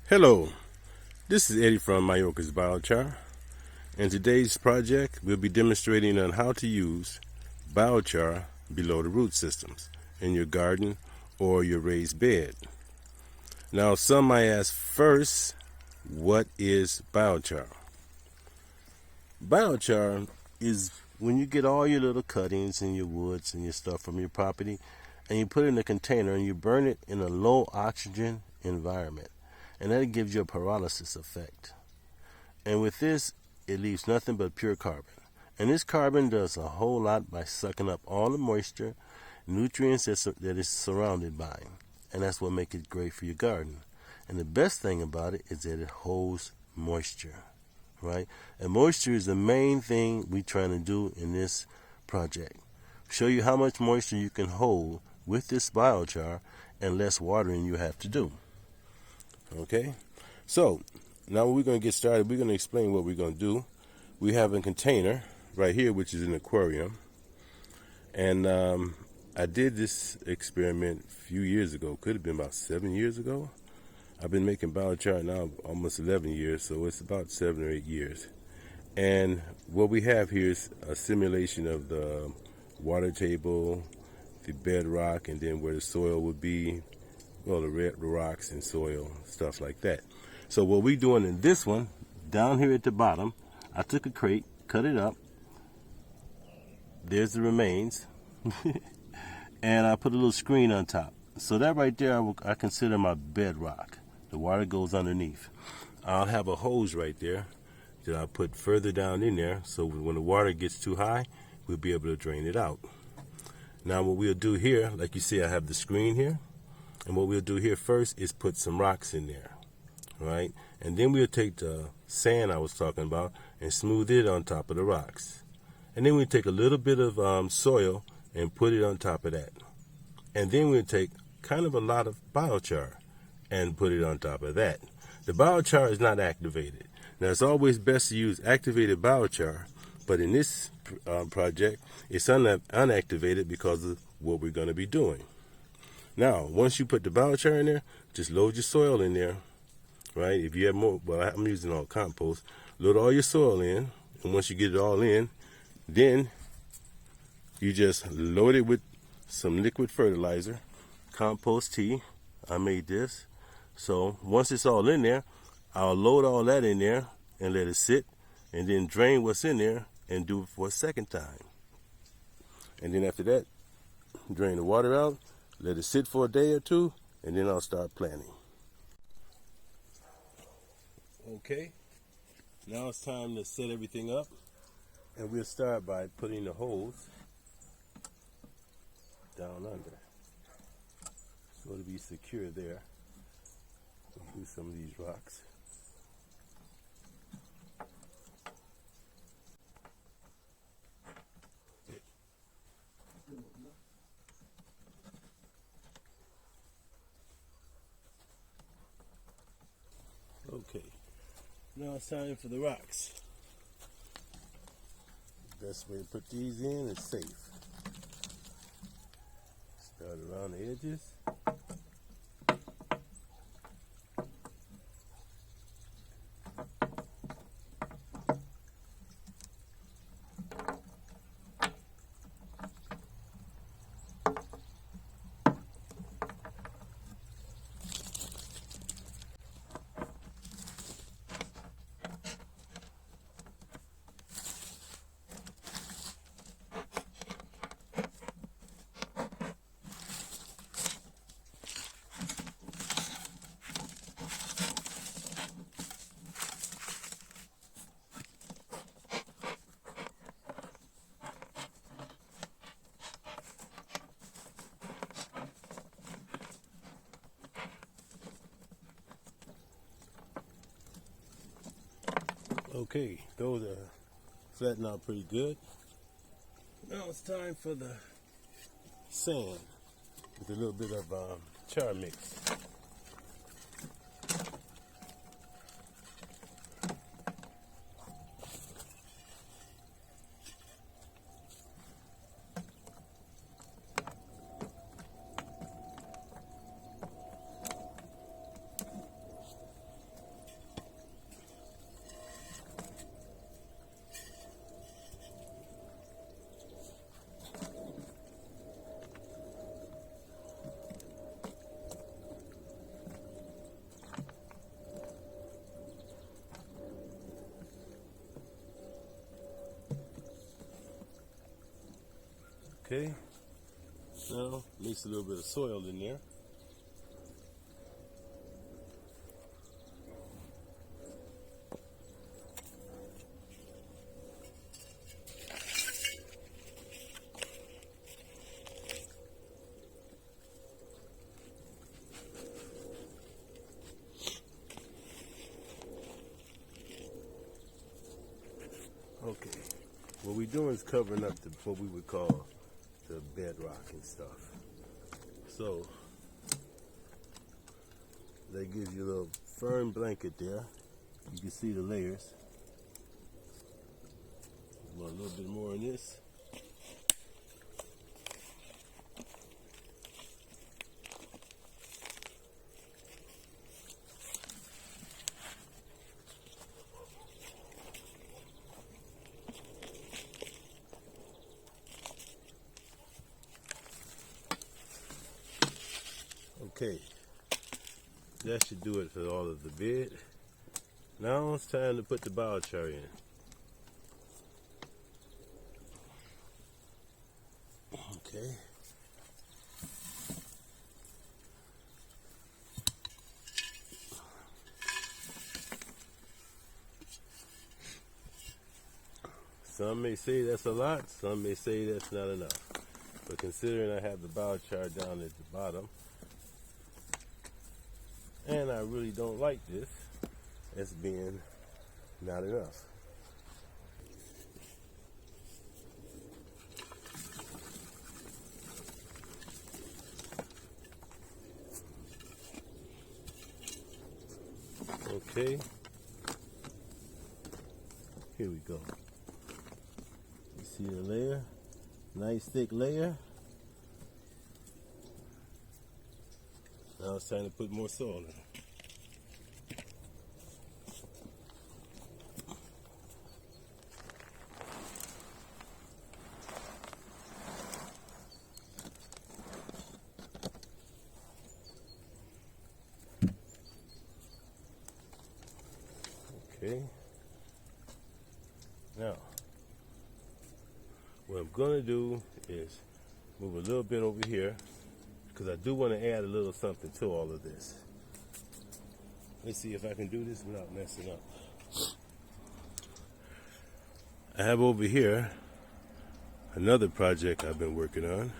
Hello, this is Eddie from Mallorca's Biochar. In today's project, we'll be demonstrating on how to use biochar below the root systems in your garden or your raised bed. Now, some might ask first, what is biochar? Biochar is when you get all your little cuttings and your woods and your stuff from your property and you put it in a container and you burn it in a low oxygen environment. And that gives you a pyrolysis effect. And with this, it leaves nothing but pure carbon. And this carbon does a whole lot by sucking up all the moisture, nutrients that it's surrounded by. And that's what makes it great for your garden. And the best thing about it is that it holds moisture, right? And moisture is the main thing we're trying to do in this project. Show you how much moisture you can hold with this biochar and less watering you have to do. Okay, so now we're going to get started. We're going to explain what we're going to do. We have a container right here, which is an aquarium. And I did this experiment a few years ago. Could have been about 7 years ago. I've been making biochar now almost 11 years, so it's about 7 or 8 years. And what we have here is a simulation of the water table, the bedrock, and then where the soil would be. Well, the rocks and soil, stuff like that. So what we're doing in this one, down here at the bottom, I took a crate, cut it up. There's the remains. And I put a little screen on top. So that right there, I consider my bedrock. The water goes underneath. I'll have a hose right there that I'll put further down in there, so when the water gets too high, we'll be able to drain it out. Now what we'll do here, like you see, I have the screen here. And what we'll do here first is put some rocks in there, right? And then we'll take the sand I was talking about and smooth it on top of the rocks. And then we'll take a little bit of soil and put it on top of that. And then we'll take kind of a lot of biochar and put it on top of that. The biochar is not activated. Now, it's always best to use activated biochar, but in this project, it's unactivated because of what we're going to be doing. Now, once you put the biochar in there, just load your soil in there, right? If you have more, well, I'm using all compost. Load all your soil in, and once you get it all in, then you just load it with some liquid fertilizer, compost tea. I made this. So once it's all in there, I'll load all that in there and let it sit, and then drain what's in there and do it for a second time. And then after that, drain the water out. Let it sit for a day or two, and then I'll start planting. Okay, now it's time to set everything up, and we'll start by putting the hose down under, so it'll be secure there. We'll do some of these rocks. Okay, now it's time for the rocks. Best way to put these in is safe. Start around the edges. Okay, those are flattened out pretty good. Now it's time for the sand with a little bit of char mix. Okay. Now mix a little bit of soil in there. Okay, what we're doing is covering up what we would call the bedrock and stuff. So that gives you a little firm blanket there. You can see the layers. Want a little bit more in this. Okay, that should do it for all of the bed. Now it's time to put the biochar in. Okay. Some may say that's a lot, some may say that's not enough. But considering I have the biochar down at the bottom, and I really don't like this as being not enough. Okay, here we go. You see the layer? Nice thick layer. Now it's time to put more soil in. Okay. Now, what I'm going to do is move a little bit over here because I do want to add a little something to all of this. Let's see if I can do this without messing up. I have over here another project I've been working on.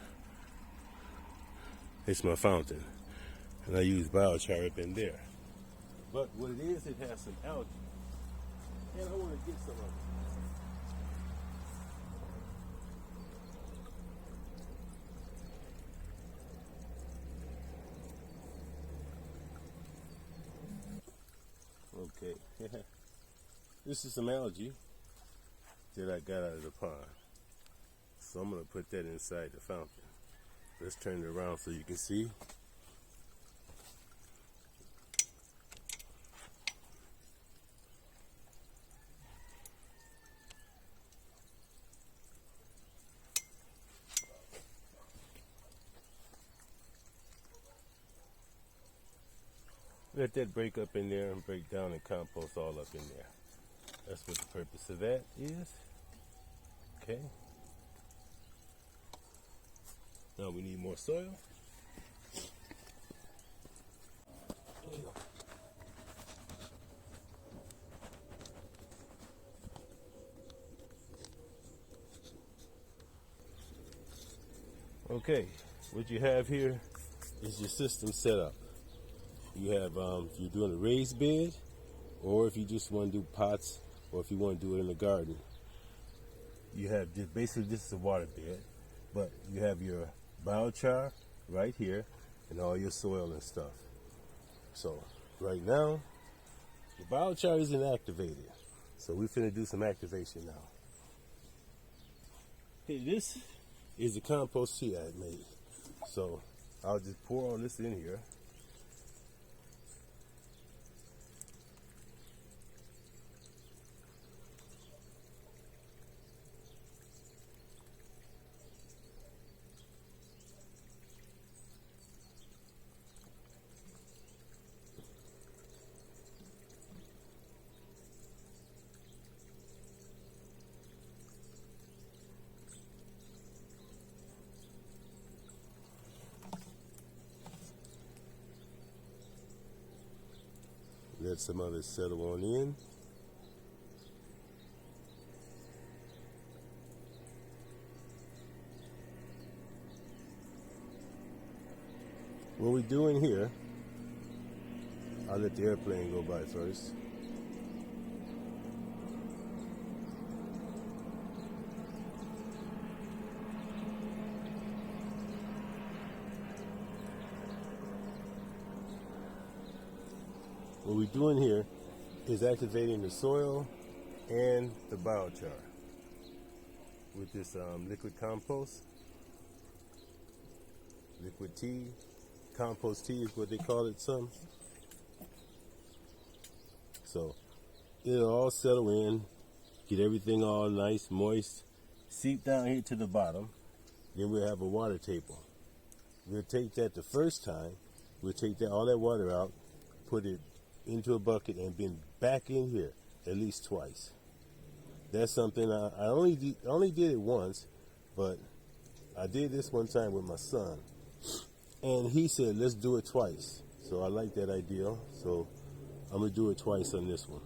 It's my fountain, and I use biochar up in there. But what it is, it has some algae. And I want to get some of it. Okay. This is some algae that I got out of the pond. So I'm going to put that inside the fountain. Let's turn it around so you can see. Let that break up in there and break down and compost all up in there. That's what the purpose of that is. Okay. Now we need more soil. Okay, what you have here is your system set up. You have, if you're doing a raised bed, or if you just want to do pots, or if you want to do it in the garden, you have just basically this is a water bed, but you have your biochar right here and all your soil and stuff. So right now, the biochar isn't activated, so we're finna do some activation now. Okay, this is the compost tea I made, so I'll just pour all this in here. Let some of it settle on in. What we're doing here, I'll let the airplane go by first. What we're doing here is activating the soil and the biochar with this liquid compost, liquid tea. Compost tea is what they call it some. So it'll all settle in, get everything all nice, moist, seep down here to the bottom. Then we'll have a water table. We'll take that the first time, we'll take that all that water out, put it into a bucket and then back in here at least twice. That's something I only did it once, but I did this one time with my son. And he said, let's do it twice. So I like that idea. So I'm going to do it twice on this one.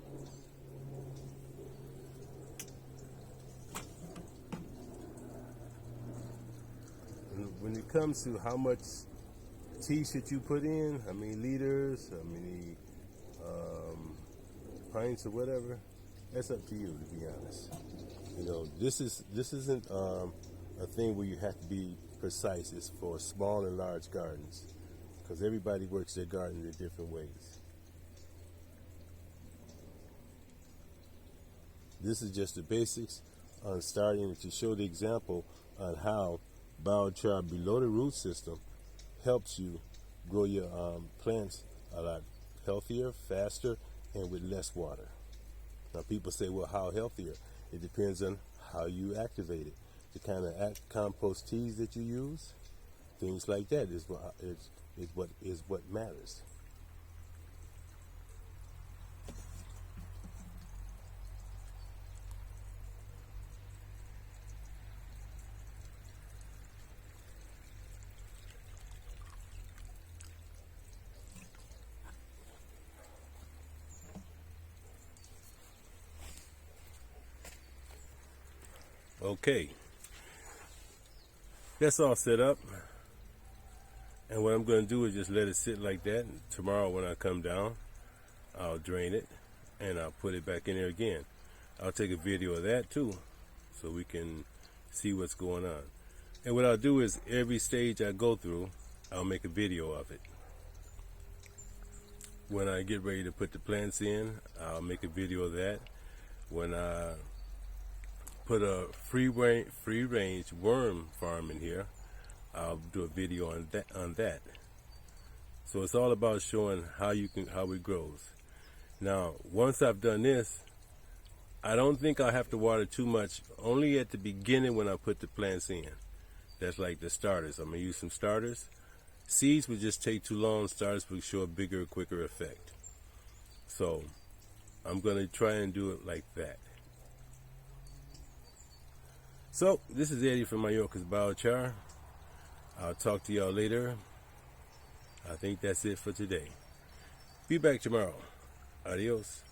When it comes to how much tea should you put in, how many liters, how many pints or whatever, that's up to you, to be honest. You know, this isn't a thing where you have to be precise. It's for small and large gardens, because everybody works their garden in different ways. This is just the basics on starting to show the example on how biochar below the root system helps you grow your plants a lot healthier, faster, and with less water. Now people say, well, how healthier? It depends on how you activate it. The kind of compost teas that you use, things like that is what matters. Okay, that's all set up, and what I'm going to do is just let it sit like that. And tomorrow when I come down, I'll drain it and I'll put it back in there again. I'll take a video of that too, so we can see what's going on. And what I'll do is every stage I go through, I'll make a video of it. When I get ready to put the plants in, I'll make a video of that. When I put a free range worm farm in here, I'll do a video on that. So it's all about showing how it grows. Now, once I've done this, I don't think I'll have to water too much, only at the beginning when I put the plants in. That's like the starters. I'm going to use some starters. Seeds would just take too long. Starters would show a bigger, quicker effect. So I'm going to try and do it like that. So this is Eddie from Mallorca's Biochar. I'll talk to y'all later. I think that's it for today. Be back tomorrow. Adios.